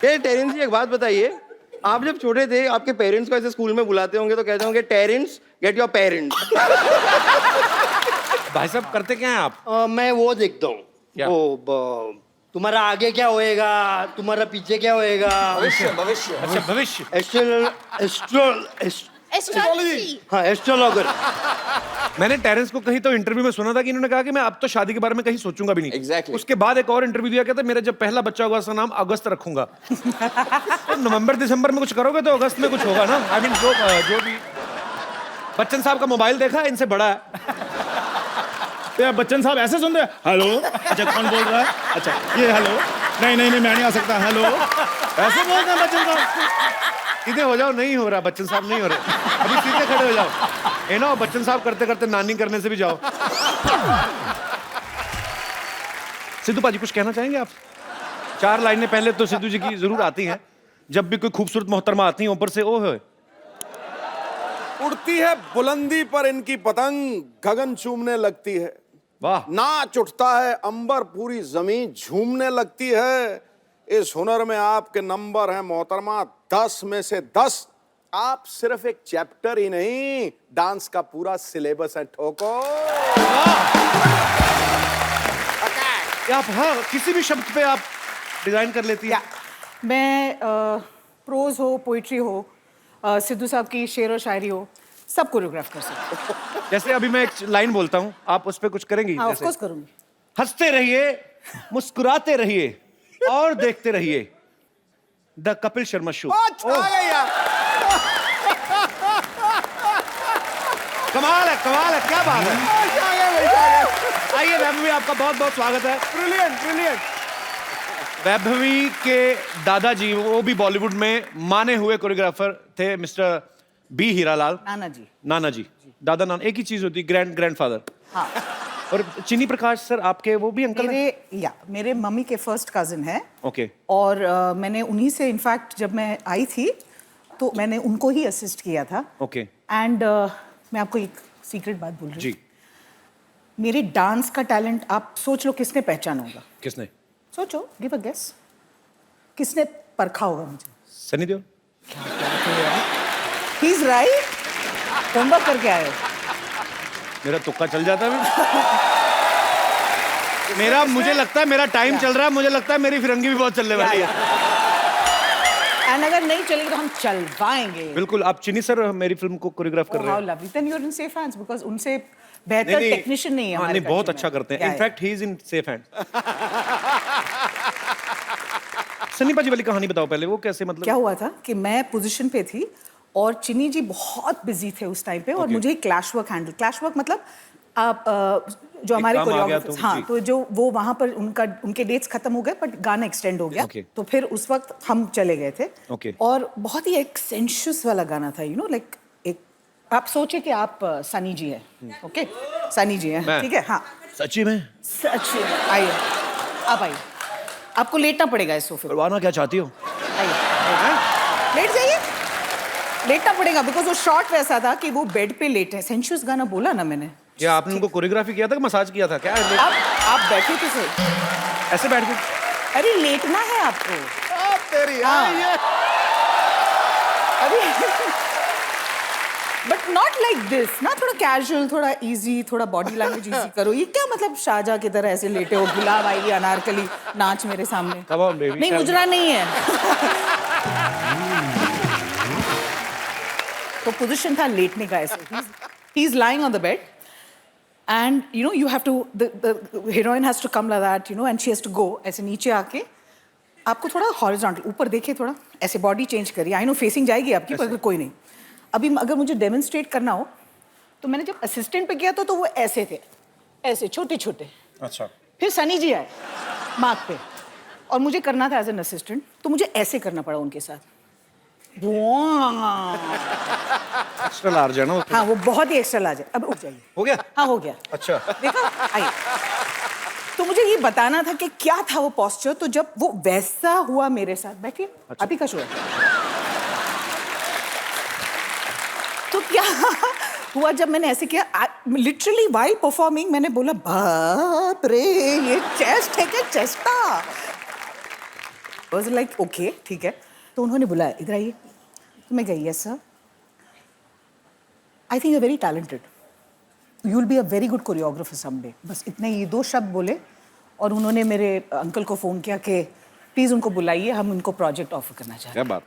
ये टेरेंस जी एक बात बताइए, आप जब छोटे थे आपके पेरेंट्स को ऐसे स्कूल में बुलाते होंगे तो कहते होंगे टेरेंस गेट योर पेरेंट्स। भाई साहब करते क्या हैं आप? मैं वो देखता हूँ, क्या? तुम्हारा आगे क्या होएगा, तुम्हारा पीछे क्या होएगा। भविष्य भविष्य अच्छा भविष्य। एस्ट्रोलॉजी। हाँ एस्ट्रोलॉगर। मैंने टेरेंस को कहीं तो इंटरव्यू में सुना था कि इन्होंने कहा कि मैं अब तो शादी के बारे में कहीं सोचूंगा भी नहीं। Exactly. उसके बाद एक और इंटरव्यू दिया, कहता मेरा जब पहला बच्चा होगा उसका नाम अगस्त रखूंगा। तो नवंबर दिसंबर में कुछ करोगे तो अगस्त में कुछ होगा ना। आई मीन जो भी। बच्चन साहब का मोबाइल देखा, इनसे बड़ा है। तो यार बच्चन साहब ऐसे सुन रहे हैं, हेलो, अच्छा कौन बोल रहा है, अच्छा ये हेलो, नहीं नहीं नहीं मैं नहीं आ सकता, हेलो, ऐसे बोल रहे हैं बच्चन साहब। सीधे हो जाओ, नहीं हो रहा बच्चन साहब, नहीं हो रहे। अभी सीधे खड़े हो जाओ। ना बच्चन साहब करते करते नानी करने से भी जाओ। सिद्धू पाजी कुछ कहना चाहेंगे आप? 4 लाइनें पहले तो सिद्धू जी की जरूर आती हैं, जब भी कोई खूबसूरत मोहतरमा आती है ऊपर से ओ है। उड़ती है बुलंदी पर इनकी पतंग, गगन चूमने लगती है। वाह। नाच उठता है अंबर, पूरी जमीन झूमने लगती है। इस हुनर में आपके नंबर हैं मोहतरमा 10 में से 10। आप सिर्फ एक चैप्टर ही नहीं, डांस का पूरा सिलेबस है ठोको। आप हाँ किसी भी शब्द पे आप डिजाइन कर लेती हैं। मैं प्रोज हो, पोइट्री हो, सिद्धू साहब की शेर और शायरी हो, सब कोरियोग्राफ कर सकते हो। जैसे अभी मैं एक लाइन बोलता हूँ, आप उस पे कुछ करेंगी? हाँ, ऑफ जैसे कोर्स करूंगी। हंसते रहिए, मुस्कुराते रहिए और देखते रहिए द कपिल शर्मा शो। कमाल है, क्या बात है। आइए वैभवी, आपका बहुत बहुत स्वागत है। Brilliant brilliant. वैभवी के दादाजी, वो भी बॉलीवुड में माने हुए कोरियोग्राफर थे, मिस्टर बी हीरालाल। नाना जी। दादा नाना एक ही चीज होती, ग्रैंडफादर। हाँ। और चिनी प्रकाश सर आपके वो भी अंकल हैं? मेरे मम्मी के फर्स्ट कजिन है। ओके। और मैंने उन्हीं से इनफैक्ट जब मैं आई थी तो मैंने उनको ही असिस्ट किया था। ओके। एंड मैं आपको एक सीक्रेट बात बोल रही जी। हूँ, मेरे डांस का टैलेंट आप सोच लो किसने पहचाना होगा। किसने? सोचो, गिव अ गेस, किसने परखा होगा मुझे? Sunny Deol. He is right. Homework करके आए हो। मेरा तुक्का चल जाता है। मेरा मुझे लगता है मेरा टाइम चल रहा है, मुझे लगता है मेरी फिरंगी भी बहुत चलने वाली है। एंड अगर नहीं चलेगी तो हम चलवाएंगे। बिल्कुल। आप चिनी सर मेरी फिल्म को कोरियोग्राफ कर रहे हैं। Lovely, then you are in safe hands because उनसे बेहतर टेक्नीशियन नहीं है हाँ, हमारे नहीं बहुत country अच्छा में। करते हैं। In fact he is in safe hand. Sunny पाजी वाली कहानी बताओ पहले, वो कैसे मतलब? क्या हुआ था कि मैं पोजीशन पे थी और चिनी जी बहुत बिजी थे उस टाइम पे और मुझे क्लैश वर्क मतलब आप जो हमारे कोरियोग्राफर्स, हाँ, तो जो वो वहां पर उनके डेट्स खत्म हो गए बट गाना एक्सटेंड हो गया। तो फिर उस वक्त हम चले गए थे। और बहुत ही एक सेंशुअस वाला गाना था, यू नो, लाइक एक आप सोचे कि आप सनी जी हैं। ओके, सनी जी हैं, ठीक है। हाँ सच्ची में? सच। आइए, आप आइए, आपको लेटना पड़ेगा इस सोफे। करवाना क्या चाहती हो? आइए, लेट जाइए। लेटना पड़ेगा बिकॉज वो शॉट वैसा था कि वो बेड पे लेटे हैं। सेंशुअस गाना बोला ना मैंने। क्या आपने उनको कोरियोग्राफी किया था कि मसाज किया था क्या? आप बैठे थे सही, ऐसे बैठ के? अरे लेटना है आपको। तेरी अरे बट नॉट लाइक दिस ना, थोड़ा कैजुअल, थोड़ा इजी, थोड़ा बॉडी लैंग्वेज इजी करो। ये क्या मतलब शाहजहां की तरह ऐसे लेटे हो, गुलाब आई अनारकली नाच मेरे सामने। Come on, baby. नहीं, मुजरा नहीं है। तो पोजीशन था लेटने का ऐसे। He is lying on the bed and you know you have to the heroine has to come like that, you know, and she has to go ऐसे नीचे आके आपको थोड़ा हॉरिजॉन्टल ऊपर देखिए, थोड़ा ऐसे बॉडी चेंज करिए। आई नो फेसिंग जाएगी आपकी, पर कोई नहीं। अभी अगर मुझे डेमोन्स्ट्रेट करना हो तो मैंने जब असिस्टेंट पे किया तो वो ऐसे थे, ऐसे छोटे छोटे। अच्छा। फिर सनी जी आए मार्क पे और मुझे करना था एज एन असिस्टेंट, तो मुझे ऐसे करना पड़ा उनके साथ। एक्स्ट्रा लार्ज है ना? हाँ, वो बहुत ही एक्स्ट्रा लार्ज है। अब उठ जाइए। हो गया? हाँ, हो गया। अच्छा। देखा? आइए। तो मुझे ये बताना था कि क्या था वो पोस्चर, तो जब वो वैसा हुआ मेरे साथ, बैठिए। अच्छा। आप ही का शो है। तो क्या हुआ जब मैंने ऐसे किया, लिटरली व्हाइल परफॉर्मिंग मैंने बोला, बाप रे, ये चेस्ट है क्या? चेस्ट था। वाज लाइक ओके ठीक है, तो उन्होंने बुलाया इधर आइए, तो मैं गई yes sir, I think you very talented, you will be a very good choreographer someday. बस इतने ये 2 शब्द बोले और उन्होंने मेरे अंकल को फ़ोन किया कि प्लीज़ उनको बुलाइए, हम उनको प्रोजेक्ट ऑफर करना चाहते क्या हैं। बात।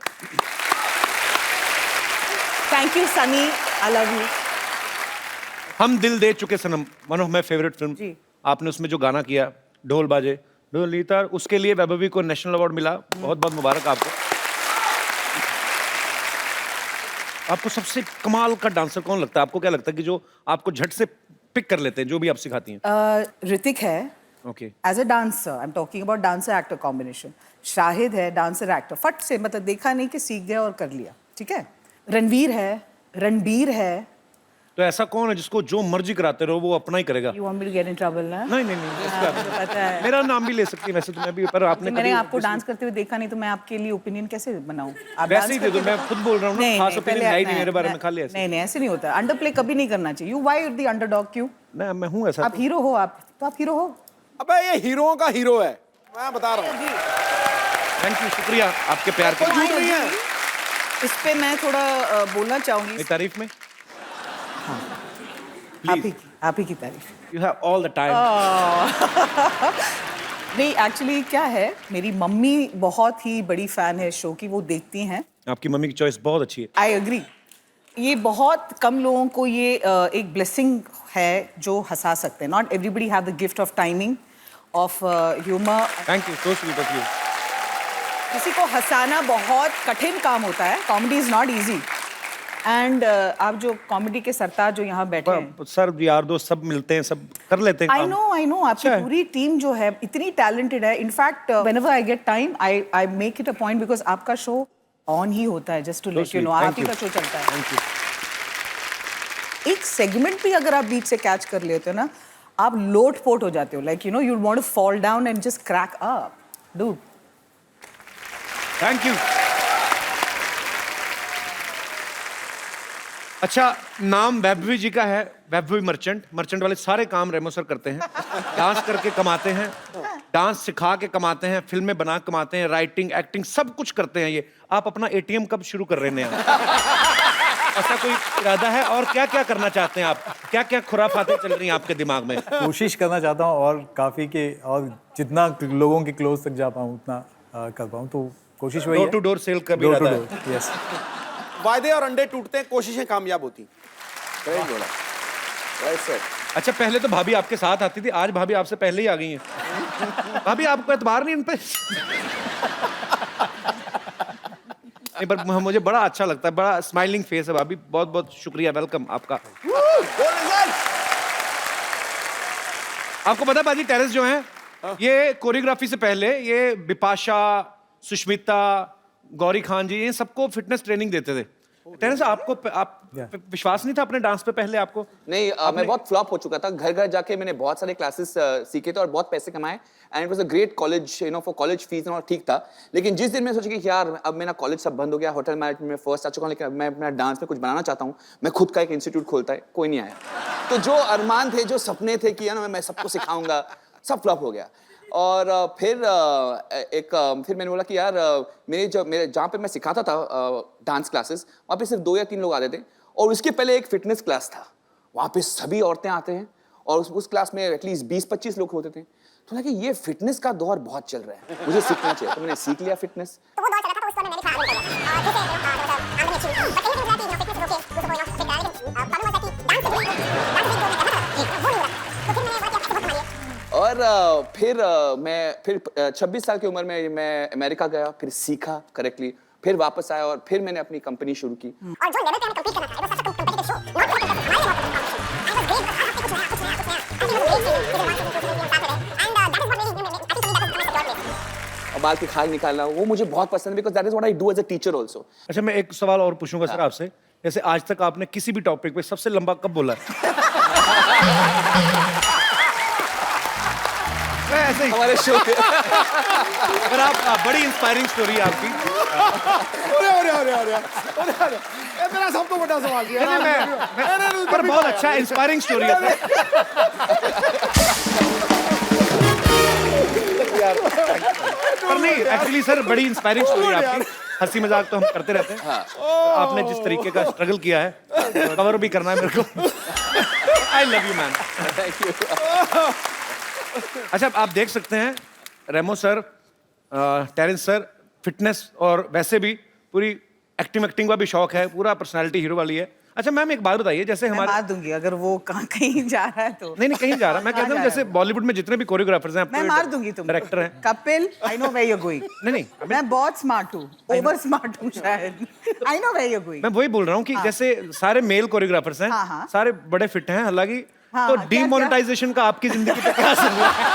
Thank you Sunny, I love you. Hum Dil De Chuke Sanam, one of my favourite film. जी। आपने उसमें जो गाना किया, ढोल बाजे ढोली तार, उसके लिए वैभवी को नेशनल अवार्ड मिला। बहुत बहुत मुबारक आपको। आपको सबसे कमाल का डांसर कौन लगता है? आपको क्या लगता है कि जो आपको झट से पिक कर लेते हैं, जो भी आप सिखाती हैं? ऋतिक है okay. As a dancer, I am talking about dancer actor combination. Shahid है डांसर एक्टर, फट से मतलब देखा नहीं कि सीख गया और कर लिया, ठीक है। रणवीर है, रणबीर है। तो ऐसा कौन है जिसको जो मर्जी कराते रहो वो अपना ही करेगा? You want me to get in trouble ना? नहीं नहीं नहीं, इसका मुझे पता है। मेरा नाम भी ले सकती है वैसे तो मैं भी, पर आपने मैंने कभी आपको डांस करते हुए देखा नहीं, तो मैं आपके लिए ओपिनियन कैसे बनाऊं? आप वैसे dance ही दे दो, करके मैं खुद बोल रहा हूँ ना, नहीं, खास नहीं, ओपिनियन पहले है ही नहीं नहीं, मेरे बारे में, नहीं, खाली ऐसे। नहीं नहीं ऐसे नहीं होता, अंडर प्ले कभी नहीं करना चाहिए। यू वाई द अंडरडॉग, क्यों? मैं हूँ ऐसा। आप हीरो हो, आप तो आप हीरो हो। अबे ये हीरोओं का हीरो है, मैं बता रहा हूँ। थैंक यू, शुक्रिया आपके प्यार के कोई लिए। झूठ नहीं है। इस पे मैं थोड़ा बोलना चाहूंगी। मेरी तारीफ में आप ही की तारीफ। You have all the time. नहीं एक्चुअली क्या है, मेरी मम्मी बहुत ही बड़ी फैन है शो की, वो देखती हैं। आपकी मम्मी की चॉइस बहुत अच्छी है। I agree. ये बहुत कम लोगों को ये एक ब्लेसिंग है जो हंसा सकते हैं। Not everybody have the gift of timing, of humour. Thank you, so sweet of you. किसी को हंसाना बहुत कठिन काम होता है, comedy is not easy. And आप जो कॉमेडी के सरताज जो यहाँ बैठे हैं, सर यार दोस्त सब मिलते हैं, सब कर लेते हैं आई काम। नो आपकी अच्छा है। पूरी टीम जो है इतनी टैलेंटेड है। In fact whenever I get time I make it a point, because आपका शो ऑन ही होता है, just to let you know, आप ही का शो चलता है। Thank you. एक सेगमेंट भी अगर आप बीच से कैच कर लेते हो ना, आप लोट पोट हो जाते हो, like you know you want to fall down and just crack up dude. Thank you. अच्छा, नाम वैभवी जी का है, वैभवी मर्चेंट। मर्चेंट वाले सारे काम रेमो सर करते हैं। डांस करके कमाते हैं, डांस सिखा के कमाते हैं, फिल्में बना के कमाते हैं, राइटिंग एक्टिंग सब कुछ करते हैं ये। आप अपना एटीएम कब शुरू कर रहे हैं? ऐसा कोई इरादा है? और क्या क्या करना चाहते हैं आप? क्या क्या खुराफातें चल रही हैं आपके दिमाग में? कोशिश करना चाहता हूँ और काफ़ी के और जितना लोगों के क्लोज तक जा पाऊँ उतना कर पाऊँ, तो कोशिश वही है। डोर टू डोर सेल का भी डोर टू इरादा है? Door, yes. वायदे और अंडे टूटते हैं, कोशिशें कामयाब होती। सही बोला। Well said. अच्छा, पहले तो भाभी आपके साथ आती थी, आज भाभी आपसे पहले ही आ गई हैं। भाभी आपको एतबार नहीं इन पे? नहीं, पर मुझे बड़ा अच्छा लगता है, बड़ा स्माइलिंग फेस है भाभी। बहुत बहुत शुक्रिया, वेलकम आपका। आपको पता है बाजी, टेरेस जो है ये कोरियोग्राफी से पहले ये बिपाशा, सुष्मिता, गौरी खान जी, ये सबको फिटनेस ट्रेनिंग देते थे। टेरेस आपको विश्वास नहीं था अपने डांस पे पहले आपको? नहीं, मैं बहुत फ्लॉप हो चुका था। घर घर जाके मैंने बहुत सारे क्लासेस सीखे थे और बहुत पैसे कमाए, and it was a great college, you know, for college fees और ठीक था। लेकिन जिस दिन मैं सोचा कि यार अब मेरा कॉलेज सब बंद हो गया, होटल मैनेजमेंट में फर्स्ट आ चुका हूँ, लेकिन अब मैं अपना डांस में कुछ बनाना चाहता हूँ, मैं खुद का एक इंस्टीट्यूट खोलता है, कोई नहीं आया। तो जो अरमान थे, जो सपने थे कि मैं सबको सिखाऊंगा, सब फ्लॉप हो गया। और फिर मैंने बोला कि यार मेरे जहाँ पे मैं सिखाता था डांस क्लासेस, वहाँ पे सिर्फ 2 या 3 लोग आते थे, और उसके पहले एक फिटनेस क्लास था, वहाँ पे सभी औरतें आते हैं, और उस क्लास में एटलीस्ट 20-25 लोग होते थे। तो लगा कि ये फिटनेस का दौर बहुत चल रहा है, मुझे सीखना चाहिए। तो मैंने सीख लिया फिटनेस। तो वो दौर चला था, तो उस दौर में मैंने भी और फिर 26 साल की उम्र में मैं अमेरिका गया, फिर सीखा करेक्टली, फिर वापस आया और फिर मैंने अपनी कंपनी शुरू की। और जो लेवल पे हमें compete करना था, it was such a competitive show, not because of हमारे बहुत और बाल की खाल निकालना, वो मुझे बहुत पसंद है, because that is what I do as a teacher also. अच्छा, मैं एक सवाल और पूछूंगा सर आपसे। जैसे आज तक आपने किसी भी टॉपिक पे सबसे लंबा कब बोला है? ऐसे ही हमारे शो पे अगर आप बड़ी इंस्पायरिंग स्टोरी है आपकी। अरे ये मेरा सबसे बड़ा सवाल है। पर बहुत अच्छा इंस्पायरिंग स्टोरी है सर। पर नहीं एक्चुअली सर बड़ी इंस्पायरिंग स्टोरी है आपकी। हंसी मजाक तो हम करते रहते हैं। आपने जिस तरीके का स्ट्रगल किया है कवर भी करना है मेरे को। आई लव यू मैन। अच्छा आप देख सकते हैं रेमो सर, टेरेंस सर फिटनेस और वैसे भी पूरी एक्टिंग का भी शौक है, पूरा पर्सनालिटी हीरो वाली है। अच्छा मैम एक बात बताइए, जैसे मैं हमारे मार दूंगी अगर वो कहीं जा रहा है तो। नहीं कहीं जा रहा, मैं कहता हूँ जा जैसे रहा है। बॉलीवुड में जितने भी कोरियोग्राफर्स हैं, मैं मार दूंगी तुमको। डायरेक्टर हैं। Kapil, I know where you going. नहीं मैं बहुत स्मार्ट हूँ, ओवर स्मार्ट हूँ शायद। I know where you going. मैं वही बोल रहा हूँ कि जैसे सारे मेल कोरियोग्राफर्स हैं, हाँ, हाँ। सारे बड़े फिट हैं हालांकि, हाँ, तो क्या- डीमोनेटाइजेशन का आपकी जिंदगी पे क्या असर हुआ है?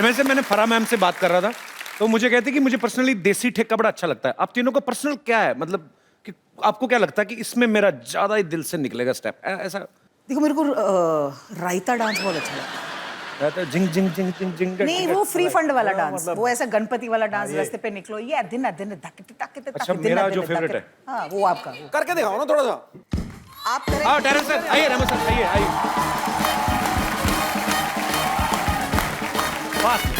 वैसे मैंने फरा मैम से बात कर रहा था तो मुझे कहती कि मुझे पर्सनली देसी ठेका बड़ा अच्छा लगता है। आप तीनों को पर्सनल क्या है, मतलब कि आपको क्या लगता है कि इसमें मेरा ज्यादा ही दिल से निकलेगा स्टेप ऐसा? देखो मेरे को रायता डांस बहुत अच्छा लगता रहता है जिंग जिंग जिंग जिंग जिंग। है। नहीं वो फ्री फंड वाला डांस, वो ऐसा गणपति वाला डांस, रास्ते पे निकलो ये दिन अच्छा, मेरा जो favorite है। हाँ वो आपका वो। करके दिखाओ ना थोड़ा सा। आप करें। आओ टेरेंस सर, आइए रेमो सर, आइए आइए। फास्ट।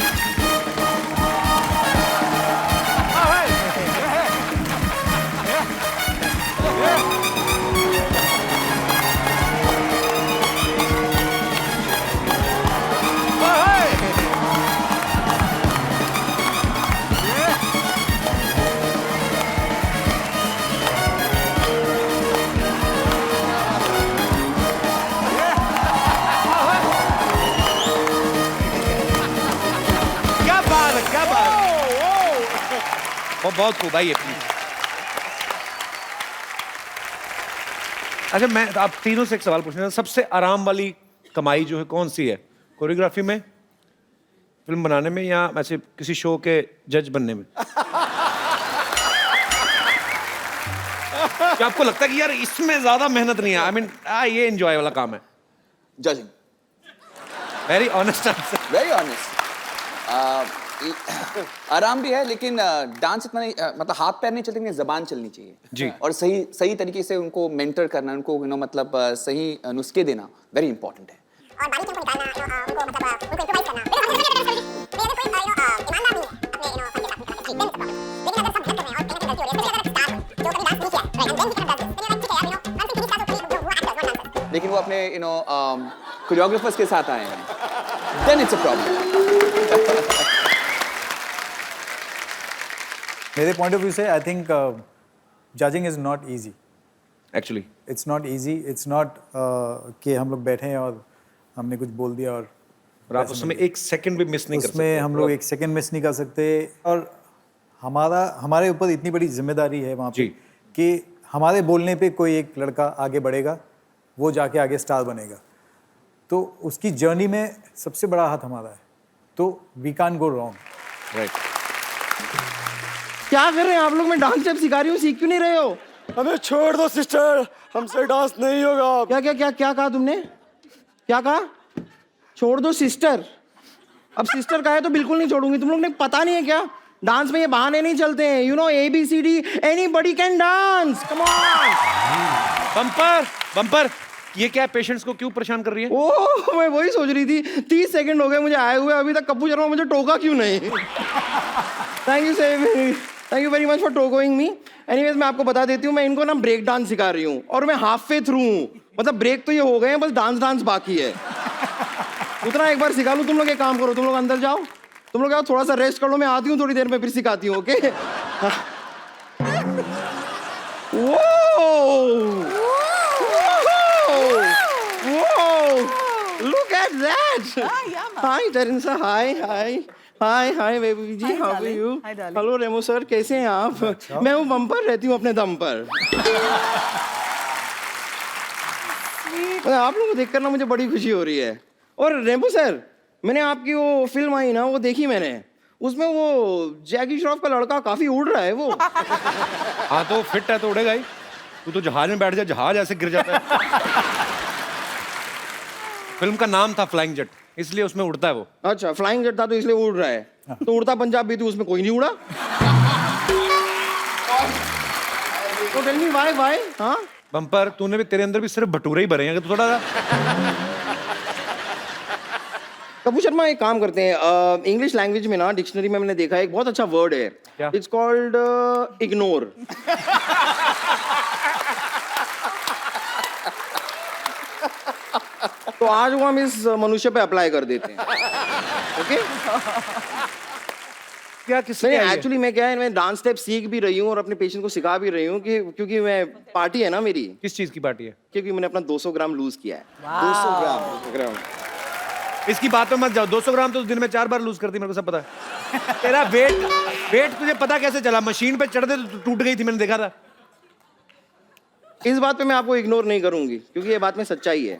क्या बात है, क्या बात है। वो बहुत खूब, आइए प्लीज। अच्छा मैं आप तीनों से एक सवाल पूछना, सबसे आराम वाली कमाई जो है कौन सी है, कोरियोग्राफी में, फिल्म बनाने में, या ऐसे किसी शो के जज बनने में? क्या आपको लगता है कि यार इसमें ज्यादा मेहनत नहीं है, आई मीन ये एंजॉय वाला काम है? Judging. Very honest answer. Very honest. आराम भी है लेकिन डांस इतना नहीं, मतलब हाथ पैर नहीं चलते, लेकिन जबान चलनी चाहिए जी। और सही सही तरीके से उनको मेंटर करना, उनको मतलब सही नुस्खे देना वेरी इंपॉर्टेंट है। और बारीकी को निकालना, उनको मतलब उनको इम्प्रोवाइज करना। मेरे कोई ईमानदार नहीं है अपने लेकिन अगर सब गलत कर रहे हैं और कहीं ना कहीं गलती हो रही है, स्पेशली अगर स्टार जो कभी डांस नहीं किया, राइट, एंड देन ठीक है हम फिनिश आउट वो एक्टर्स वन डांसर्स। लेकिन वो अपने कोरियोग्राफर्स के साथ आए हैं, देन इट्स अ प्रॉब्लम। मेरे पॉइंट ऑफ व्यू से I think judging is not easy. Actually it's not easy, it's not कि हम लोग बैठे हैं और हमने कुछ बोल दिया और आप उसमें एक सेकंड भी मिस नहीं कर सकते। उसमें हम लोग एक सेकंड मिस नहीं कर सकते। और हमारे ऊपर इतनी बड़ी जिम्मेदारी है वहाँ पे जी। कि हमारे बोलने पे कोई एक लड़का आगे बढ़ेगा, वो जाके आगे स्टार बनेगा, तो उसकी जर्नी में सबसे बड़ा हाथ हमारा है, तो we can't go wrong. Right. क्या कर रहे हैं आप लोग? मैं डांस जब सिखा रही हूँ, सीख क्यों नहीं रहे हो? हमें छोड़ दो सिस्टर, हमसे डांस नहीं होगा। क्या क्या क्या क्या कहा तुमने? क्या कहा? छोड़ दो सिस्टर। अब सिस्टर कहा है तो बिल्कुल नहीं छोड़ूंगी। तुम लोग ने पता नहीं है क्या, डांस में ये बहाने नहीं चलते हैं। You know ABCD, anybody can dance, come on. Bumper bumper, ये क्या पेशेंट्स को क्यों परेशान कर रही है? ओह मैं वही सोच रही थी, 30 सेकंड हो गए मुझे आए हुए, अभी तक कप्पू शर्मा मुझे टोका क्यों नहीं? Thank you very much for टोकोइंग मी। एनीवेज मैं आपको बता देती हूँ, मैं इनको ना ब्रेक डांस सिखा रही हूँ और मैं हाफ वे थ्रू हूँ। मतलब ब्रेक तो ये हो गए हैं, बस डांस बाकी है। उतना एक बार सिखा लूँ। तुम लोग एक काम करो, तुम लोग अंदर जाओ, तुम लोग आओ, थोड़ा सा रेस्ट कर लो, मैं आती हूँ थोड़ी देर में, फिर सिखाती हूँ। Okay? Look at that! yeah, man. Hi, Tarinsa. Hi, baby ji. Hi, How are darling. you? Hi, darling. Hello, Remo sir, कैसे हैं आप? मैं हूँ बम्पर, रहती हूँ अपने दम पर। आप लोगों को देखकर ना मुझे बड़ी खुशी हो रही है। और रेमो सर, मैंने आपकी वो फिल्म आई ना, वो देखी मैंने। उसमें वो जैकी श्रॉफ का लड़का काफी उड़ रहा है वो। हाँ तो फिट है तो उड़ेगा ही। तू तो जहाज में बैठ जा, जहाज ऐसे गिर जाता है। फिल्म का नाम था फ्लाइंग जेट, इसलिए उसमें उड़ता है वो। अच्छा, फ्लाइंग जेट था तो इसलिए वो उड़ रहा है। तो उड़ता पंजाब भी थी, उसमें कोई नहीं उड़ा। तो टेल मी व्हाई? हाँ बम्पर, तूने भी, तेरे अंदर भी सिर्फ भटूरे ही भरे हैं, कि तू थोड़ा कपूर शर्मा एक काम करते हैं, इंग्लिश लैंग्वेज में ना डिक्शनरी में मैंने देखा है एक बहुत अच्छा वर्ड है, क्या? It's called ignore. तो आज वो हम इस मनुष्य पे अप्लाई कर देते हैं। ओके? क्या किसने नहीं, आई है? एक्चुअली मैं क्या है, मैं डांस स्टेप सीख भी रही हूँ और अपने पेशेंट को सिखा भी रही हूँ कि क्योंकि मैं पार्टी है ना मेरी, किस चीज की पार्टी है? क्योंकि मैंने अपना 200 ग्राम लूज किया है। 200 ग्राम। इसकी बात में मत जाओ, 200 ग्राम तो दिन में 4 बार लूज करती, मेरे को सब पता है। तेरा वेट तुझे पता कैसे चला? मशीन पे चढ़ते तो टूट गई थी, मैंने देखा था। इस बात पे मैं आपको इग्नोर नहीं करूंगी क्योंकि ये बात में सच्चाई है।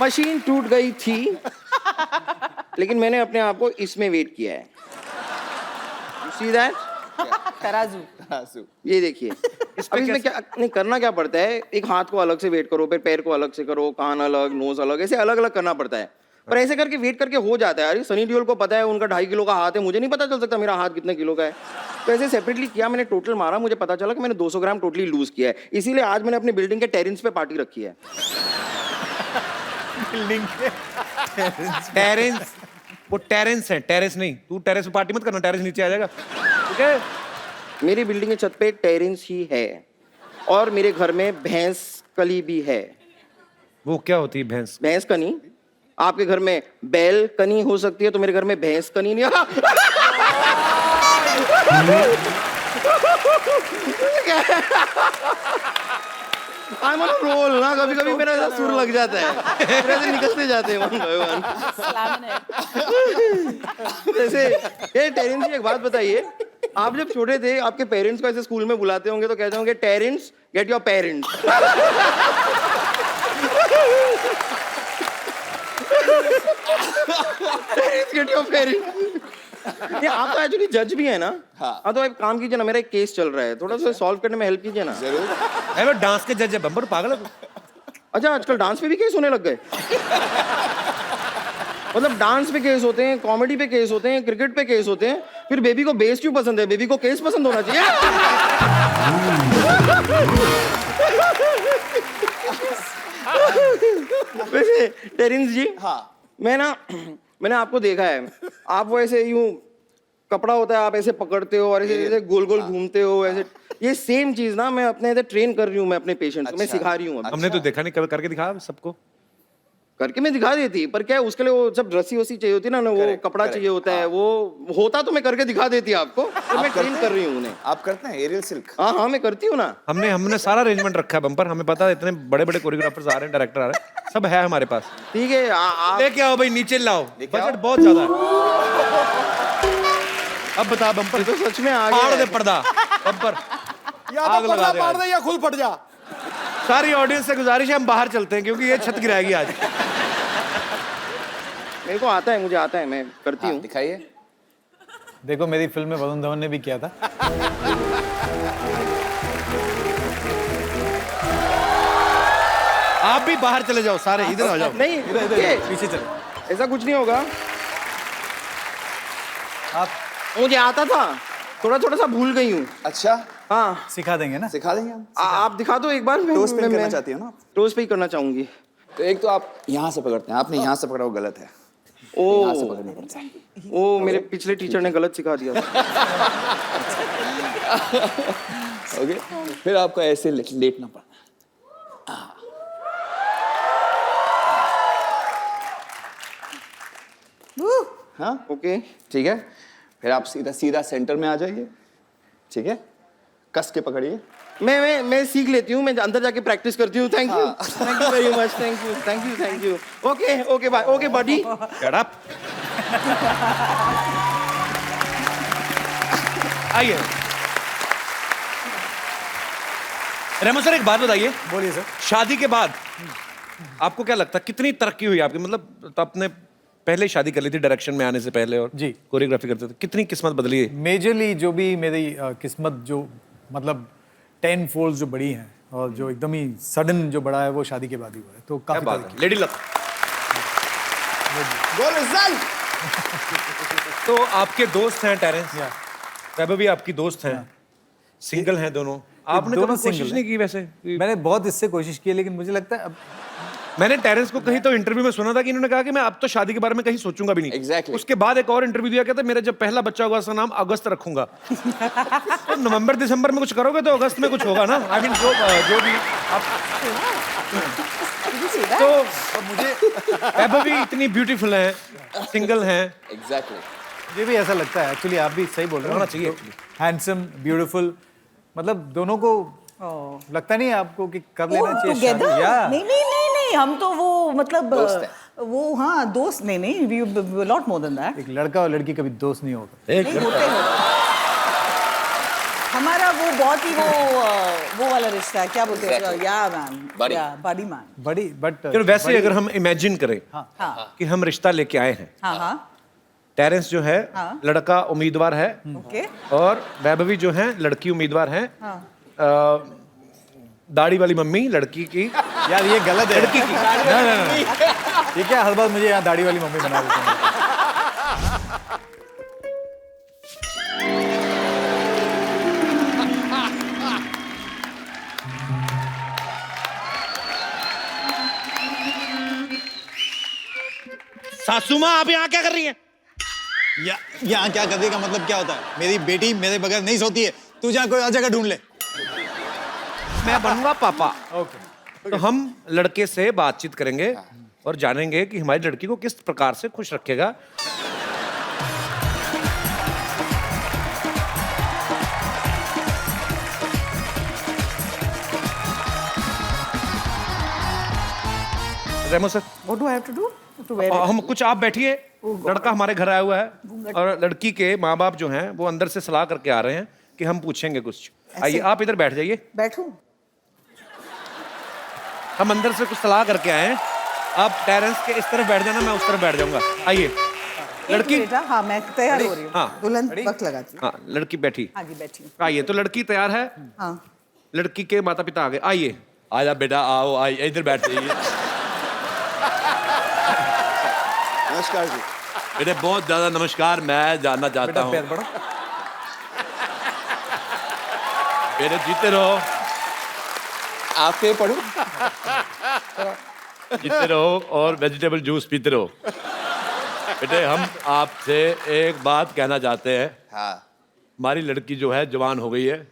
मशीन टूट गई थी लेकिन मैंने अपने आप को इसमें वेट किया है। You see that? तराजू। ये देखिए। अब इसमें क्या नहीं करना, क्या पड़ता है, एक हाथ को अलग से वेट करो, फिर पैर को अलग से करो, कान अलग, नोज अलग, ऐसे अलग अलग करना पड़ता है। पर ऐसे करके वेट करके हो जाता है। अरे सनी देओल को पता है, उनका 2.5 किलो का हाथ है, मुझे नहीं पता चल सकता मेरा हाथ कितने किलो का है। तो ऐसे सेपरेटली किया, मैंने टोटल मारा, मुझे पता चला कि मैंने 200 ग्राम टोटली लूज किया है। इसीलिए आज मैंने अपनी बिल्डिंग के टेरेस पे पार्टी रखी है। बिल्डिंग के टेरेंस, वो टेरेंस है, टेरेस नहीं। तू टेरेस पे पार्टी मत करना, टेरेस नीचे आ जाएगा। ठीक है? मेरी बिल्डिंग के छत पे टेरेस ही है और मेरे घर में भैंस कली भी है। वो क्या होती है भैंस? भैंस कनी? आपके घर में बैल कनी हो सकती है, तो मेरे घर में भैंस कनी नहीं। आई एम ऑन रोल ना, कभी कभी मेरा ऐसा सुर लग जाता है, फिर ऐसे निकलते जाते हैं वन बाय वन। जैसे ये टेरेंस की एक बात बताइए, आप जब छोटे थे आपके पेरेंट्स को ऐसे स्कूल में बुलाते होंगे तो कहते होंगे Terence get your parents. Get your parents. ये आप तो एक्चुअली जज भी है ना? हाँ तो आप काम कीजिए ना, मेरा एक केस चल रहा है, थोड़ा सा सॉल्व करने में हेल्प कीजिए ना। जरूर। अरे डांस के जज है बम्पर, पागल है तू? अच्छा, आजकल डांस पे भी केस होने लग गए? मतलब डांस पे केस होते हैं, कॉमेडी पे केस होते हैं, क्रिकेट पे केस होते हैं, फिर बेबी को बेस क्यों पसंद है? बेबी को केस पसंद होना चाहिए। वैसे टेरेंस जी, हाँ। मैंने आपको देखा है, आप वो ऐसे यूं कपड़ा होता है, आप ऐसे पकड़ते हो और ऐसे ऐसे गोल गोल घूमते हो ऐसे। ये सेम चीज ना मैं अपने इधर ट्रेन कर रही हूँ, मैं अपने पेशेंट्स को मैं सिखा रही हूँ। हमने तो देखा नहीं, कभी करके दिखा सबको। करके मैं दिखा देती, पर क्या है उसके लिए वो सब रस्सी वस्सी चाहिए होती है ना, वो Correct, कपड़ा correct, चाहिए होता है, वो होता तो मैं करके दिखा देती आपको, तो मैं ट्रेन कर रही हूँ उन्हें। आप करते हैं एरियल सिल्क? हाँ हाँ मैं करती हूँ ना। हमने सारा अरेंजमेंट रखा है बम्पर, हमें पता है इतने बड़े बड़े कोरियोग्राफर्स आ रहे हैं, डायरेक्टर आ रहे हैं, सब है हमारे पास। ठीक है आप लेके आओ भाई, नीचे लाओ, लेके आओ। बजट बहुत ज्यादा है। अब बता बम्पर, तो सच में आ फाड़ गया दे है। पर्दा बम्पर, या आग तो लगा पर्दा दे फाड़ आज। दे या खुद फट जा। सारी ऑडियंस से गुजारिश है हम बाहर चलते हैं क्योंकि ये छत गिराएगी आज। मेरे को आता है, मुझे आता है, मैं करती हूँ। दिखाइए। देखो मेरी फिल्म में वरुण धवन ने भी किया था। आप भी बाहर चले जाओ, सारे इधर आ जाओ। नहीं रुकिए, पीछे चले। ऐसा कुछ नहीं होगा। आप मुझे आता था, थोड़ा थोड़ा सा भूल गई हूँ। अच्छा, हाँ सिखा देंगे ना। सिखा देंगे हम। आप दिखा दो एक बार। टोस्ट पे करना चाहती हो ना? टोस्ट पे ही करना चाहूंगी। तो एक तो आप यहाँ से पकड़ते हैं, आपने यहाँ से पकड़ा, वो गलत है। ओ यहाँ से पकड़ना पड़ता है। ओ मेरे पिछले टीचर ने गलत सिखा दिया था। ओके, फिर आपको ऐसे लेटना पड़ना। हाँ ओके ठीक है, फिर आप सीधा सीधा सेंटर में आ जाइए। ठीक है, कस के पकड़िए। मैं सीख लेती हूँ, मैं अंदर जाके प्रैक्टिस करती हूँ। Thank you very much, thank you. Okay okay bye, okay buddy. Shut up. आइए रेमो सर, एक बात बताइए, बोलिए सर। शादी के बाद आपको क्या लगता है कितनी तरक्की हुई आपकी? मतलब आपने पहले शादी कर ली थी डायरेक्शन में आने से पहले और जी कोरियोग्राफी करते थे, कितनी किस्मत बदली है? मेजरली जो भी मेरी किस्मत जो मतलब 10 फोल्ड जो बड़ी हैं और जो एकदम ही सडन जो बड़ा है वो शादी के बाद ही हुआ है, तो क्या काफी बात तरक्की। है, लेडी लक। गोल रिजल्ट। तो आपके दोस्त हैं टेरेंस, या वैभव भी आपकी दोस्त हैं, सिंगल हैं दोनों। आपने दोनों कभी कोशिश single नहीं की वैसे? मैंने बहुत इससे कोशिश की है, लेकिन मुझे लगता है अब मैंने टेरेंस को कहीं तो इंटरव्यू में सुना था कि इन्होंने कहा कि मैं अब तो शादी के बारे में कहीं सोचूंगा भी नहीं। Exactly. उसके बाद एक और इंटरव्यू दिया, कहता मेरा जब पहला बच्चा होगा उसका नाम अगस्त रखूंगा। तो नवंबर दिसंबर में कुछ करोगे तो अगस्त में कुछ होगा ना। आई मीन जो भी आप। तो मुझे वैभवी इतनी ब्यूटीफुल हैं, सिंगल हैं। एग्जैक्टली। मुझे भी ऐसा लगता है एक्चुअली, आप भी सही बोल रहे हो। होना चाहिए। हैंडसम, ब्यूटीफुल, मतलब दोनों को लगता नहीं है आपको कि कर लेना चाहिए टुगेदर शादी? या नहीं नहीं नहीं नहीं, हम तो वो मतलब दोस्त वो हाँ दोस्त नहीं नहीं, we lot more than that. एक लड़का और लड़की कभी दोस्त नहीं होगा। नहीं होते हैं हमारा वो बहुत ही वो वाला रिश्ता है, क्या बोलते हैं, Exactly. या मैन, Buddy. या बडी मैन। बड़ी बट चलो वैसे अगर हम इमेजिन करें हाँ कि हम रिश्ता लेके आए हैं, हाँ हाँ टेरेंस जो है हाँ। लड़का उम्मीदवार है ओके और वैभवी जो है लड़की उम्मीदवार है। हाँ दाढ़ी वाली मम्मी लड़की की। यार ये गलत है। लड़की की ना ये क्या हर बार मुझे यहाँ दाढ़ी वाली मम्मी बना देते हैं। सासू माँ आप यहाँ क्या कर रही हैं? यहाँ क्या करने का मतलब क्या होता है? मेरी बेटी मेरे बगैर नहीं सोती है, तू जहाँ कोई और जगह ढूंढ ले। मैं बनूंगा पापा। तो हम लड़के से बातचीत करेंगे और जानेंगे कि हमारी लड़की को किस प्रकार से खुश रखेगा। Remo sir, what do I have to do to where हम कुछ आप बैठिए। लड़का हमारे घर आया हुआ है और लड़की के माँ बाप जो हैं वो अंदर से सलाह करके आ रहे हैं कि हम पूछेंगे कुछ। आइए आप इधर बैठ जाइए। बैठूं? हम अंदर से कुछ सलाह करके आए हैं। आप टेरेंस के इस तरफ बैठ जाना, मैं उस तरफ बैठ जाऊंगा। आइए लड़की। बेटा हाँ मैं तैयार हो रही हूँ। हाँ। दुल्हन वक्त लगाती हूँ। हाँ लड़की बैठी। आगे बैठी हूँ। आइए, तो लड़की तैयार है। हाँ लड़की के माता पिता आ गए। आइए आजा बेटा आओ, आइए इधर बैठ जाइए। नमस्कार जी। बेटे बहुत ज्यादा नमस्कार। मैं जानना चाहता बेटा हूँ पैर बढ़ो। बेटे जीते रहो, आप पे पढ़ू। जीते रहो और वेजिटेबल जूस पीते रहो। बेटे हम आपसे एक बात कहना चाहते हैं। हाँ हमारी लड़की जो है जवान हो गई है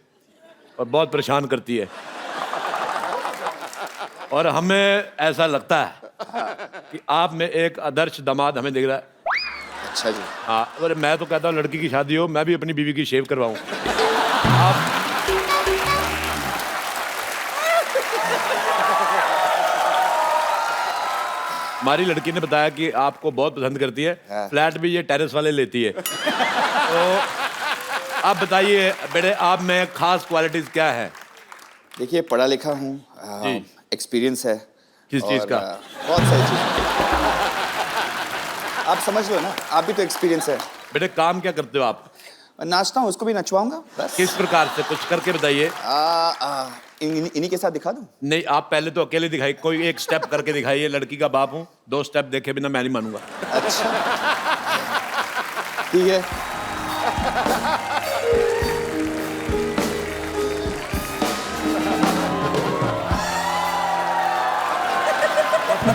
और बहुत परेशान करती है, और हमें ऐसा लगता है कि आप में एक आदर्श दामाद हमें दिख रहा है। अच्छा जी। हाँ, और मैं तो कहता हूँ लड़की की शादी हो, मैं भी अपनी बीवी की शेव करवाऊं। आप हमारी लड़की ने बताया कि आपको बहुत पसंद करती है। हाँ। फ्लैट भी ये टेरेस वाले लेती है। तो आप बताइए बेटे, आप में खास क्वालिटीज क्या है? देखिए पढ़ा लिखा हूँ, जी। एक्सपीरियंस है। किस चीज़ और, का? बहुत सारी चीज़। आप समझ लो ना, आप भी तो एक्सपीरियंस है। बेटे काम क्या करते हो आप? नाचता हूँ, उसको भी नचवाऊंगा बस। किस प्रकार से, कुछ करके बताइए। इन्हीं के साथ दिखा दूँ? नहीं, आप पहले तो अकेले दिखाइए, कोई एक स्टेप करके दिखाइए। लड़की का बाप हूँ, 2 स्टेप देखे बिना मैं नहीं मानूंगा। अच्छा ठीक है।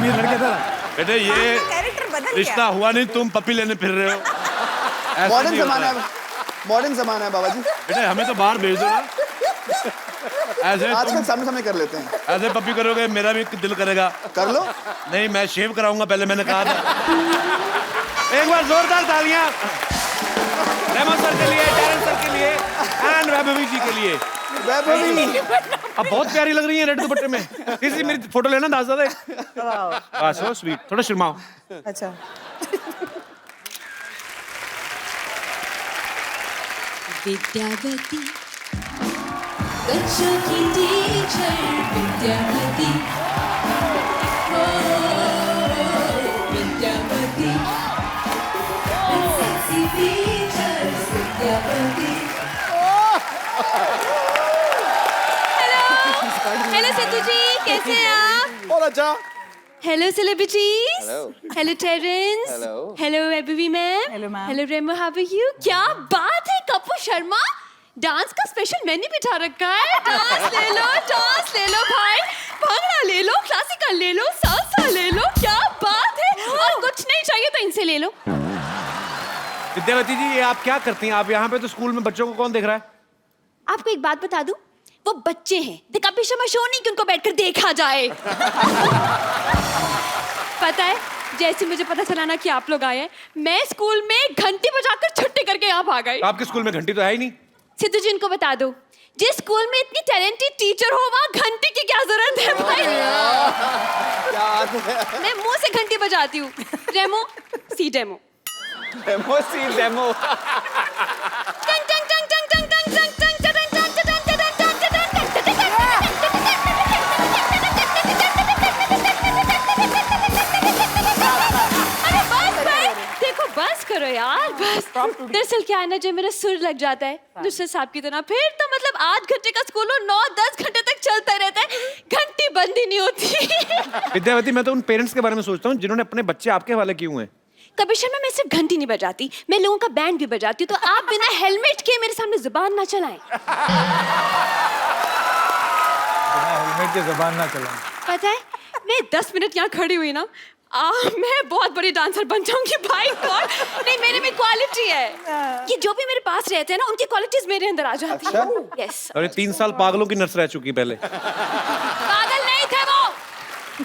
लड़के था बेटे ये कैरेक्टर बदल रिश्ता हुआ नहीं, तुम पपी लेने फिर रहे हो। ऐसा मॉडर्न नहीं होता जमाना है। है, मॉडर्न जमाना है बाबा जी। बेटे हमें तो बाहर भेज दो ना। ऐसे आजकल तुम सामने सामने कर लेते हैं। ऐसे पपी करोगे मेरा भी दिल करेगा। कर लो। नहीं, मैं शेव कराऊंगा पहले, मैंने कहा था। एक बार जोरदार तालियां रेमो सर के लिए, टेरेंस सर के लिए एंड वैभवी जी के लिए। वैभवी अब बहुत प्यारी लग रही है रेड दुपट्टे में। किसी मेरी फोटो लेना दास दादा। सो स्वीट, थोड़ा शर्माओ। अच्छा विद्यावती बच्चों की टीचर विद्यावती, ओ Vidyavati, sexy teachers Vidyavati. Hello Sidhu ji, कैसे हैं आप? बहुत अच्छा। Hello celebrities. Hello. Hello Terence. Hello. Hello Vaibhavi ma'am. Hello, ma'am. Hello Remo, how are you? क्या बात है कपूर शर्मा, डांस का स्पेशल मेन्यू बिठा रखा है। डांस ले लो भाई, भांगड़ा ले लो, क्लासिकल ले लो, सालसा ले लो, क्या बात है। और कुछ नहीं चाहिए तो इनसे ले लो। विद्यावती जी, ये आप क्या करती हैं? आप यहाँ पे तो स्कूल में बच्चों को कौन देख रहा है? आपको एक बात बता दूं, वो बच्चे हैं, द कपिल शर्मा शो नहीं कि उनको बैठकर देखा जाए। पता है, जैसे मुझे पता चला ना कि आप लोग आए हैं, मैं स्कूल में घंटी बजाकर छुट्टी करके यहाँ भाग आई। आपके स्कूल में घंटी तो है ही नहीं। सिद्धू जी, इनको बता दो, जिस स्कूल में इतनी टैलेंटेड टीचर हो वहाँ घंटी की क्या जरूरत है भाई। मैं मुंह से घंटी बजाती हूँ। डेमो सी डेमो। डेमो सी डेमो। बस करो यार, बस। दरअसल क्या है ना, जब मेरा सुर लग जाता है दूसरे सांप की तरह, फिर तो मतलब 8 घंटे का स्कूल हो 9-10 घंटे तक चलता रहता है, घंटी बंद ही नहीं होती। विद्यावती, मैं तो उन पेरेंट्स के बारे में सोचता हूँ जिन्होंने अपने बच्चे आपके हवाले किए हुए हैं। कपिल शर्मा, मैं सिर्फ घंटी नहीं बजाती, मैं लोगों का बैंड भी बजाती हूँ, तो आप बिना हेलमेट के मेरे सामने जुबान ना चलाएं। हेलमेट के जबान ना चलाएं। पता है, मैं 10 मिनट यहाँ खड़ी हुई ना, मैं बहुत बड़ी डांसर बन जाऊंगी भाई। गॉड, नहीं, मेरे में क्वालिटी है। ये जो भी मेरे पास रहते हैं ना, उनकी क्वालिटीज मेरे अंदर आ जाती हैं। यस। और ये 3 साल पागलों की नर्स रह चुकी पहले। पागल नहीं थे वो,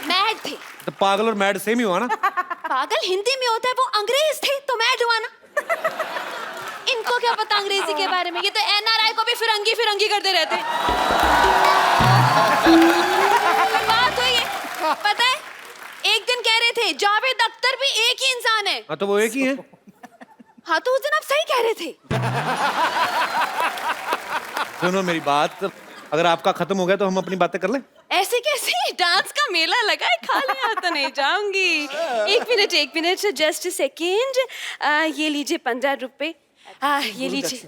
मैड थे। तो पागल और मैड सेम ही हुआ ना? पागल हिंदी में होता है, वो अंग्रेज थे तो मैड हुआ ना। इनको क्या पता अंग्रेजी के बारे में, ये तो एनआरआई को भी फिरंगी करते रहते। बात हुई है, पता है, एक दिन कह रहे थे जावेद अख्तर भी एक ही इंसान है। हाँ, तो वो एक ही है। हाँ, तो उस दिन आप सही कह रहे थे। सुनो मेरी बात, अगर आपका खत्म हो गया तो हम अपनी बातें कर लें। ऐसे कैसे, डांस का मेला लगा है, खाली हाथ तो नहीं जाऊंगी। एक मिनट, जस्ट सेकेंड। ये लीजिए 15 रुपए। ये लीजिए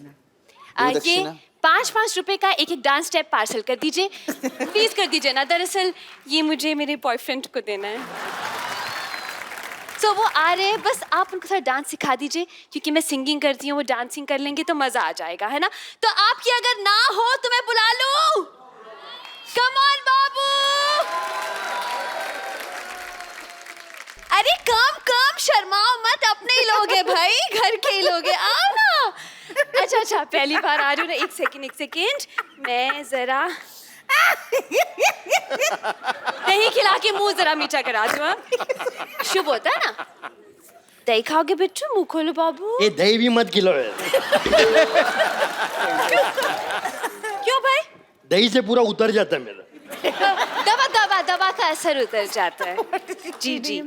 ये 5-5 रुपए का एक डांस स्टेप पार्सल कर दीजिए, प्लीज कर दीजिए ना। दरअसल ये मुझे मेरे बॉयफ्रेंड को देना है। तो वो आ रहे हैं, बस आप उनको थोड़ा डांस सिखा दीजिए, क्योंकि मैं सिंगिंग करती हूँ, वो डांसिंग कर लेंगे तो मजा आ जाएगा, है ना। तो आपकी अगर ना हो तो मैं बुला लूं। कम ऑन बाबू। अरे कम शर्माओ मत, अपने ही लोग हैं भाई, घर के ही लोग हैं, आओ ना। अच्छा, पहली बार आ रही हूँ ना। एक सेकेंड, मैं जरा दही खिला के मुंह जरा मीठा करा दूँ। शुभ होता है ना। दही खाओगे बिट्टू? मुंह खोलो बाबू। ये दही भी मत खिलाओ यार। क्यों भाई? दही से पूरा उतर जाता है मेरा। दवा का असर उतर जाता है। जी,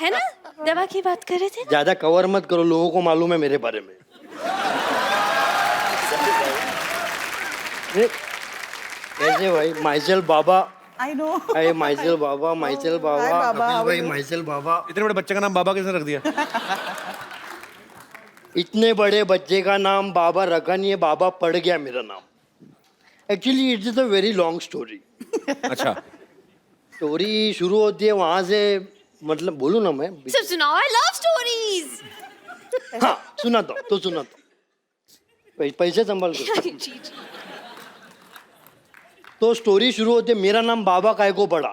है ना। दवा की बात कर रहे थे ना? ज्यादा कवर मत करो, लोगों को मालूम है मेरे बारे में। कैसे भाई? Myself Baba. I know. अरे myself Baba, myself Baba, Hi, Baba, Kapil how भाई, are you? माइसेल बाबा। इतने बड़े बच्चे का नाम बाबा किसने रख दिया? इतने बड़े बच्चे का नाम बाबा रखा नहीं है, बाबा पड़ गया मेरा नाम। Actually it is a very long story. अच्छा, स्टोरी शुरू होती है वहां से, मतलब बोलूं ना मैं? सब सुनाओ, आई लव स्टोरीज। हाँ, सुनाता हूँ तो सुनाता हूँ। पैसे संभाल कर। जी। तो स्टोरी शुरू होती है, मेरा नाम बाबा काय को पड़ा।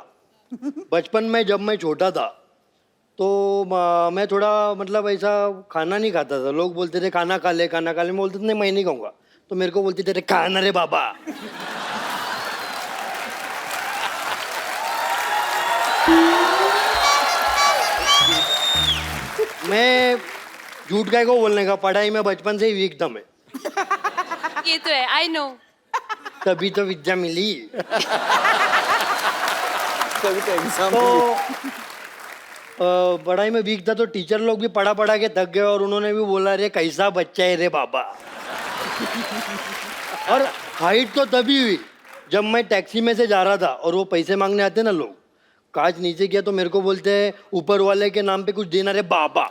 बचपन में जब मैं छोटा था तो मैं थोड़ा मतलब ऐसा खाना नहीं खाता था। लोग बोलते थे खाना खा ले। मैं बोलते थे नहीं, मैं नहीं खाऊंगा। तो मेरे को बोलते थे खाना रे बाबा। मैं झूठ काय को बोलने का, पढ़ाई में बचपन से ही वीक था मैं। ये तो है, आई नो। तभी तो विद्या मिली। तभी तो एग्जाम। तो पढ़ाई में वीक था, तो टीचर लोग भी पढ़ा के थक गए और उन्होंने भी बोला रे कैसा बच्चा है रे बाबा। और हाइट तो तभी हुई जब मैं टैक्सी में से जा रहा था और वो पैसे मांगने आते ना लोग, कांच नीचे किया तो मेरे को बोलते हैं ऊपर वाले के नाम पे कुछ देना रे बाबा।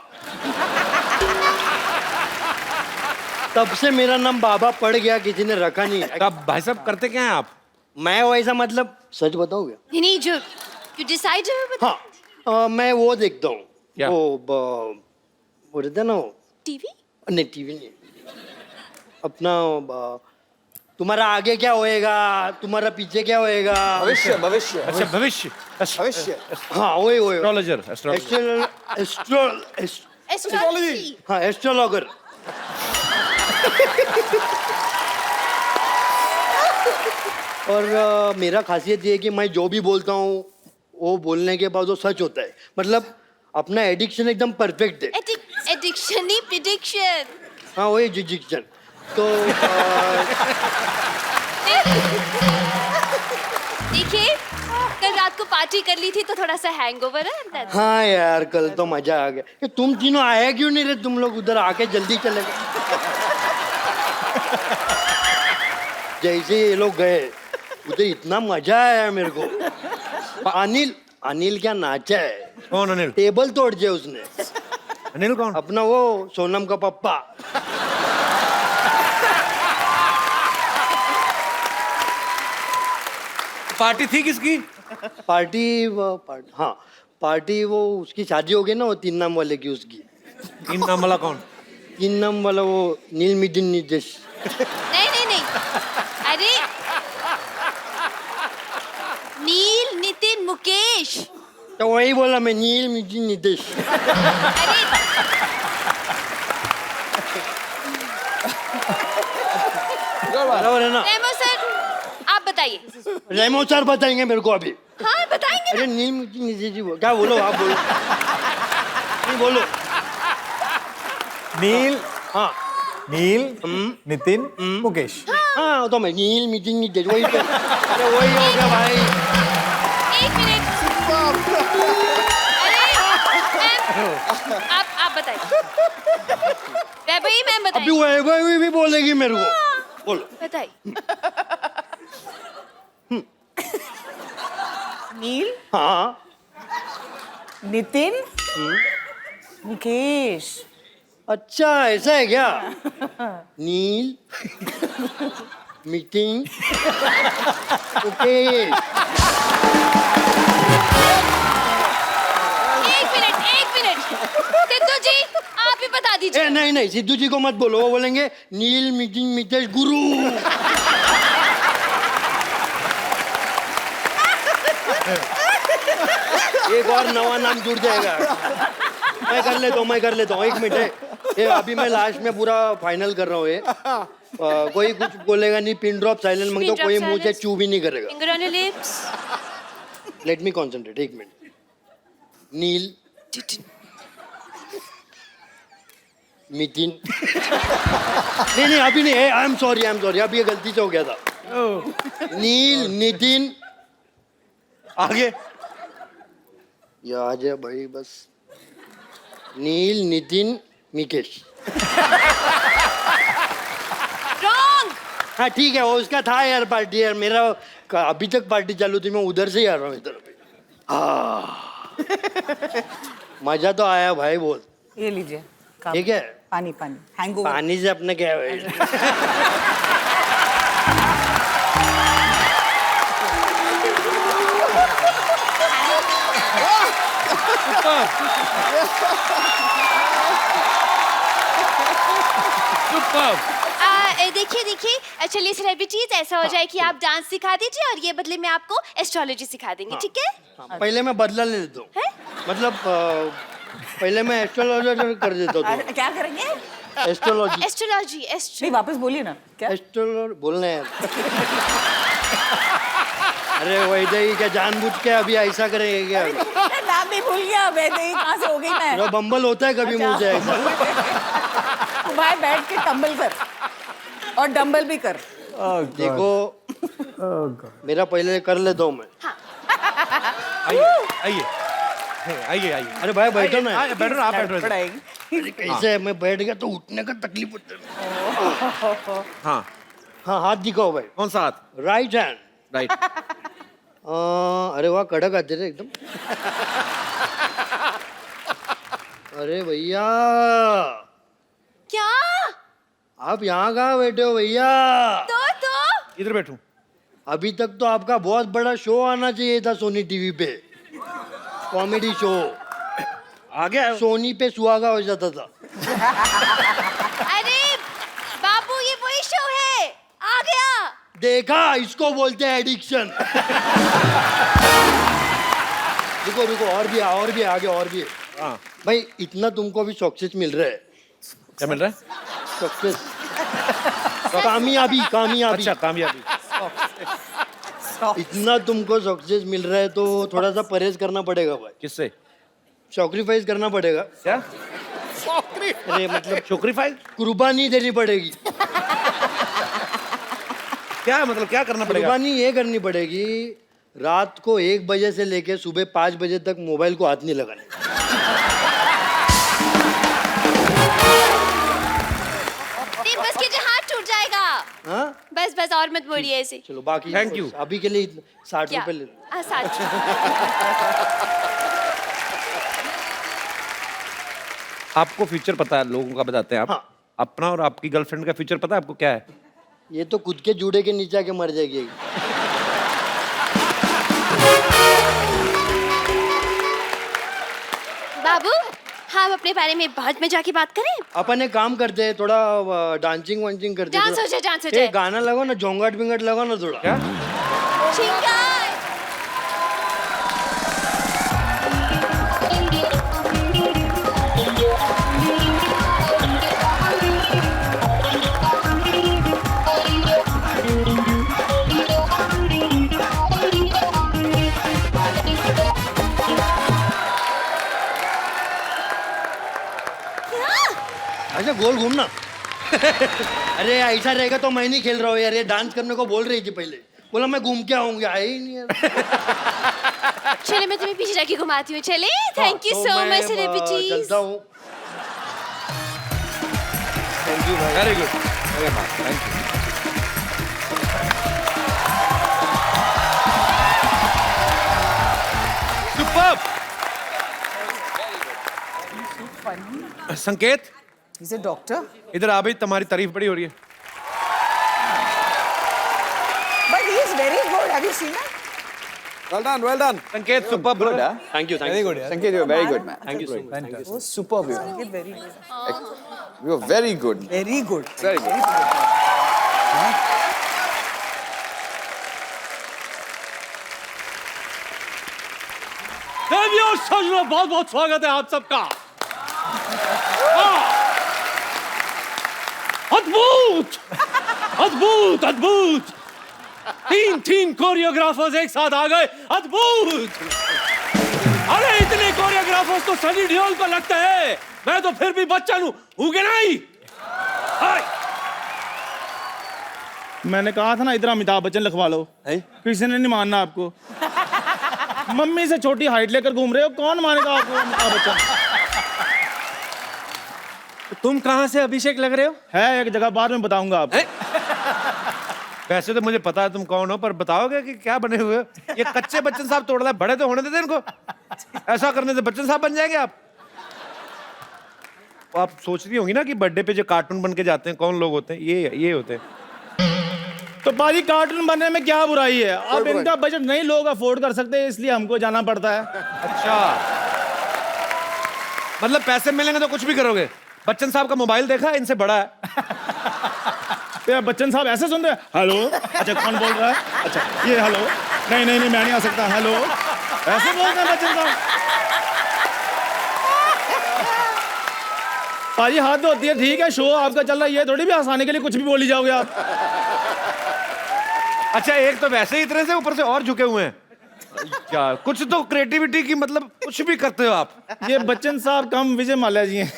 तब से मेरा नाम बाबा पड़ गया, किसी ने रखा नहीं। तो आप भाई साहब करते क्या हैं आप? मैं वैसा मतलब सच बताऊँ क्या? नहीं, जो यू डिसाइड। हाँ, मैं वो देखता हूँ। क्या? वो रहता है ना वो, टीवी। नहीं टीवी नहीं, अपना तुम्हारा आगे क्या होएगा, तुम्हारा पीछे क्या होएगा। भविष्य भविष्य अच्छा भविष्य भविष्य हाँ वही वही एस्ट्रोलॉजर एस्ट्रोलॉजी हाँ एस्ट्रोलॉगर। और मेरा खासियत ये है कि मैं जो भी बोलता हूँ वो बोलने के बाद वो सच होता है। मतलब अपना एडिक्शन एकदम परफेक्ट है। एडिक्शन नहीं प्रिडिक्शन। हाँ वही एडिक्शन। तो देखिए कल रात को पार्टी कर ली थी तो थोड़ा सा हैंगओवर है। हाँ यार कल तो मजा आ गया। ये तुम तीनों आया क्यों नहीं रहे, तुम लोग उधर आके जल्दी चले गए। जैसे ये लोग गए उधर इतना मजा आया मेरे को। अनिल अनिल क्या नाचा है। कौन अनिल? टेबल तोड़ दिया उसने। अनिल कौन? अपना वो सोनम का पप्पा। पार्टी थी किसकी? पार्टी हाँ पार्टी वो उसकी शादी हो गई ना, वो 3 नाम वाले की उसकी। 3 नाम वाला कौन? 3 नाम वाला वो नील मिदिन निदेश। नहीं नहीं नहीं अरे नील नितिन मुकेश। तो वही बोला मैं, नील मिदिन निदेश। अरे बराबर है ना? रेमो सर आप बताइए। रेमो सर बताएंगे मेरे को अभी। हाँ बताएंगे अरे नील मिदिन निदेश जी क्या बोलो, आप बोलो। नहीं बोलो। नील, हाँ नील, नितिन, मुकेश। हाँ तो मैं नील मिदिन निदेश वही तो। अरे वही हो गया भाई। एक मिनट अरे आप बताइए। वही मैम अभी बताइए। वही भी बोलेगी मेरे को। बोलो। बताइए। नील, हाँ नितिन, मुकेश। अच्छा ऐसा है क्या? नील मीटिंग ओके। एक मिनट सिद्धू जी आप ही बता दीजिए। नहीं नहीं सिद्धू जी को मत बोलो, वो बोलेंगे नील मीटिंग मितेश गुरु। एक और नवा नाम जुड़ जाएगा। मैं कर लेता हूँ 1 मिनट। ये अभी मैं लास्ट में पूरा फाइनल कर रहा हूँ। ये कोई कुछ बोलेगा नहीं, पिन ड्रॉप साइलेंट मांगता, Pin drop कोई मुझे silence. चू भी नहीं करेगा। Finger on your lips. Let me concentrate 1 minute. Neel Nitin नहीं अभी नहीं, आई एम सॉरी अभी ये गलती से हो गया था। नील नितिन आगे ये आ जाए भाई बस। नील नितिन मिकेश। रॉन्ग। हाँ ठीक है, वो उसका था यार पार्टी यार। मेरा अभी तक पार्टी चालू थी, मैं उधर से ही आ रहा हूँ इधर। हाँ मजा तो आया भाई बहुत। ये लीजिए काम। ठीक है पानी पानी हैंगओवर। पानी से अपने क्या है। देखिए चलिए सेलिब्रिटीज ऐसा हो जाए कि आप डांस सिखा दीजिए और ये बदले में आपको एस्ट्रोलॉजी सिखा देंगे। ठीक है? हाँ, पहले मैं बदला ले लेता हूँ। मतलब पहले मैं एस्ट्रोलॉजी कर देता हूँ। क्या करेंगे? एस्ट्रोलॉजी एस्ट्रोलॉजी नहीं वापस बोलिए ना। क्या एस्ट्रोलॉजी बोलना है। अरे वैसे ही क्या जानबूझ के अभी ऐसा करेंगे क्या? नाम भी भूल गया। वैसे ही कहाँ से हो गई मैं? तो बम्बल होता है कभी मुंह से ऐसा। भाई बैठ के टंबल कर और डंबल भी कर। देखो मेरा पहले कर लेता हूँ मैं। आइए अरे भाई बैठो ना। बैठो आप बैठो। कैसे है, मैं बैठ गया तो उठने का तकलीफ होता है। हाँ हाँ हाथ दिखाओ भाई। कौन सा हाथ? Right hand. राइट। अरे वाह कड़क आते थे एकदम। अरे भैया क्या आप यहाँ कहाँ बैठे हो भैया? तो इधर बैठूं? अभी तक तो आपका बहुत बड़ा शो आना चाहिए था सोनी टीवी पे, कॉमेडी शो। आ गया सोनी पे सुहागा हो जाता था। अरे बाबू ये वही शो है, आ गया। देखा, इसको बोलते हैं एडिक्शन। रुको रुको, और भी है, आगे और भी है। हाँ भाई इतना तुमको भी सक्सेस मिल रहा है। क्या मिल रहा है? सक्सेस, कामयाबी। अच्छा कामयाबी। इतना तुमको सक्सेस मिल रहा है तो थोड़ा सा परहेज करना पड़ेगा भाई, किससे? सैक्रिफाइस करना पड़ेगा। क्या? अरे मतलब शुक्रिफाई? कुर्बानी देनी पड़ेगी। क्या मतलब क्या करना पड़ेगा? कुर्बानी ये करनी पड़ेगी, रात को 1 बजे से लेके सुबह 5 बजे तक मोबाइल को हाथ नहीं लगाने। बस कीजिए, हाथ टूट जाएगा। हाँ बस बस और मत बोलिए ऐसे। चलो बाकी Thank you. अभी के लिए 60 क्या? रुपए ले। सच। आपको फ्यूचर पता है, लोगों का बताते हैं आप। हाँ। अपना और आपकी गर्लफ्रेंड का फ्यूचर पता है आपको क्या है? ये तो खुद के जूड़े के नीचे आके मर जाएगी। बाबू, हम अपने बारे में बाद में जाके बात करें। अपन एक काम करते हैं, थोड़ा डांसिंग वांसिंग करते हैं। डांस हो जाए, डांस हो ए, जाए। गाना लगाओ ना, झोंगाट बिंगाट लगाओ ना थोड़ा। क्या? चिंगार। अच्छा गोल घूमना। अरे ऐसा रहेगा तो मैं नहीं खेल रहा हूँ यार, ये डांस करने को बोल रही थी पहले, बोला मैं घूम के आऊंगी, आए ही नहीं यार। चले मैं तुम्हें पीछे जाके घुमाती हूँ। चले, थैंक यू तो सो मैं, मच सेलिब्रिटीज। चलता हूँ। थैंक यू भाई। Very good. अरे हाँ, थैंक यू। सुपर्ब। संकेत, He's a doctor. इधर आ भाई, तुम्हारी तारीफ बड़ी हो रही है। But he is very good. Have you seen that? Well done, well done. संकेत superb. Good, huh? Thank you very good यार। Sanket, you were very good, man. Thank you so much. Superb, you were. Very good. You were very good. Very good. Very good. देवियों सजनों, बहुत बहुत स्वागत है आप सबका। अद्भुत अद्भुत अद्भुत, तीन कोरियोग्राफर्स एक साथ आ गए। अद्भुत। अरे इतने कोरियोग्राफर्स तो सनी देओल को लगता है, मैं तो फिर भी बच्चा हूँ कि नहीं? हाय। मैंने कहा था ना इधर अमिताभ बच्चन लिखवा लो, किसी ने नहीं मानना आपको। मम्मी से छोटी हाइट लेकर घूम रहे हो, कौन मानेगा आपको अमिताभ बच्चन? तुम कहाँ से अभिषेक लग रहे हो? है एक जगह, बाद में बताऊंगा आपको। वैसे तो मुझे पता है तुम कौन हो, पर बताओगे कि क्या बने हुए हो? ये कच्चे बच्चन साहब तोड़ रहा है, बड़े तो होने देते इनको। ऐसा करने से बच्चन साहब बन जाएंगे आप। तो आप सोच रही होंगी ना कि बर्थडे पे जो कार्टून बन के जाते हैं कौन लोग होते हैं? ये होते हैं। तो बाजी कार्टून बनने में क्या बुराई है? अब इनका बजट नहीं लोग अफोर्ड कर सकते, इसलिए हमको जाना पड़ता है। अच्छा, मतलब पैसे मिलेंगे तो कुछ भी करोगे? बच्चन साहब का मोबाइल देखा, इनसे बड़ा है। तो बच्चन साहब ऐसे सुनते हैं, हेलो, अच्छा कौन बोल रहा है? अच्छा ये हेलो, नहीं नहीं नहीं मैं नहीं आ सकता, हेलो, ऐसे बोलते हैं बच्चन साहब। पाजी हाथ धोती है, ठीक है, शो आपका चल रहा है, ये थोड़ी भी हंसाने के लिए कुछ भी बोली जाओगे आप। अच्छा, एक तो वैसे ही इतने से ऊपर से और झुके हुए हैं। क्या कुछ तो क्रिएटिविटी की, मतलब कुछ भी करते हो आप। ये बच्चन साहब कम विजय माल्या जी हैं।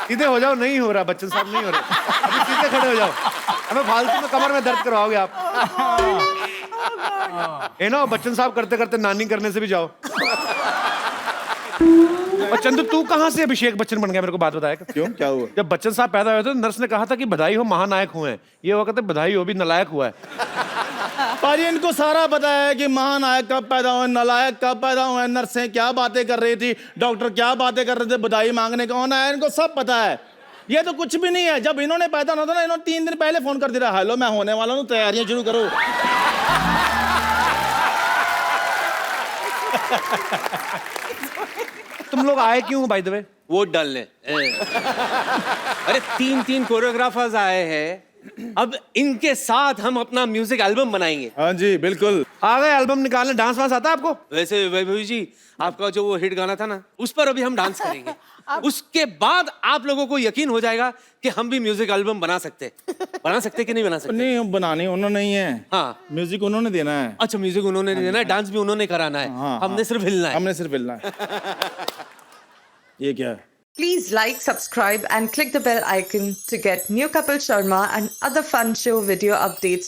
सीधे हो जाओ, नहीं हो रहा बच्चन साहब, नहीं हो रहा। अभी सीधे खड़े हो जाओ, हमें फालतू में कमर में दर्द करवाओगे आप। ये ना बच्चन साहब करते करते नानी करने से भी जाओ। और चंदू, तू कहाँ से अभिषेक बच्चन बन गया, मेरे को बात बताया। क्यों, क्या हुआ? जब बच्चन साहब पैदा हुए थे, नर्स ने कहा था कि बधाई हो महानायक हुए हैं। ये वो कहते बधाई हो भी नलायक हुआ है। पाजी इनको सारा पता है कि महानायक कब पैदा हुए, नलायक कब पैदा हुए, नर्सें क्या बातें कर रही थी, डॉक्टर क्या बातें कर रहे थे, बधाई मांगने कौन आया, इनको सब पता है। ये तो कुछ भी नहीं है। जब इन्होंने पैदा होना था ना, इन्होंने 3 दिन पहले फोन कर दिया, हेलो मैं होने वाला हूँ, तैयारियां शुरू करो। तुम लोग आए क्यों बाय द वे? वोट डालने। अरे 3 कोरियोग्राफर्स आए हैं, अब इनके साथ हम अपना म्यूजिक एल्बम बनाएंगे। हाँ जी बिल्कुल। आ गए एल्बम निकालने। डांस वांस आता है आपको? वैसे वैभव जी, आपका जो वो हिट गाना था ना, उस पर अभी हम डांस करेंगे। उसके बाद आप लोगों को यकीन हो जाएगा कि हम भी म्यूजिक एल्बम बना सकते कि नहीं बना सकते? नहीं, बनानी उन्होंने नहीं है। हाँ, म्यूजिक उन्होंने देना है। अच्छा, म्यूजिक उन्होंने देना है, डांस भी उन्होंने कराना है। हाँ, हमने सिर्फ हिलना है। हमने सिर्फ हिलना है। ये क्या है? Please like, subscribe and click the bell icon to get new Kapil Sharma and other fun show video updates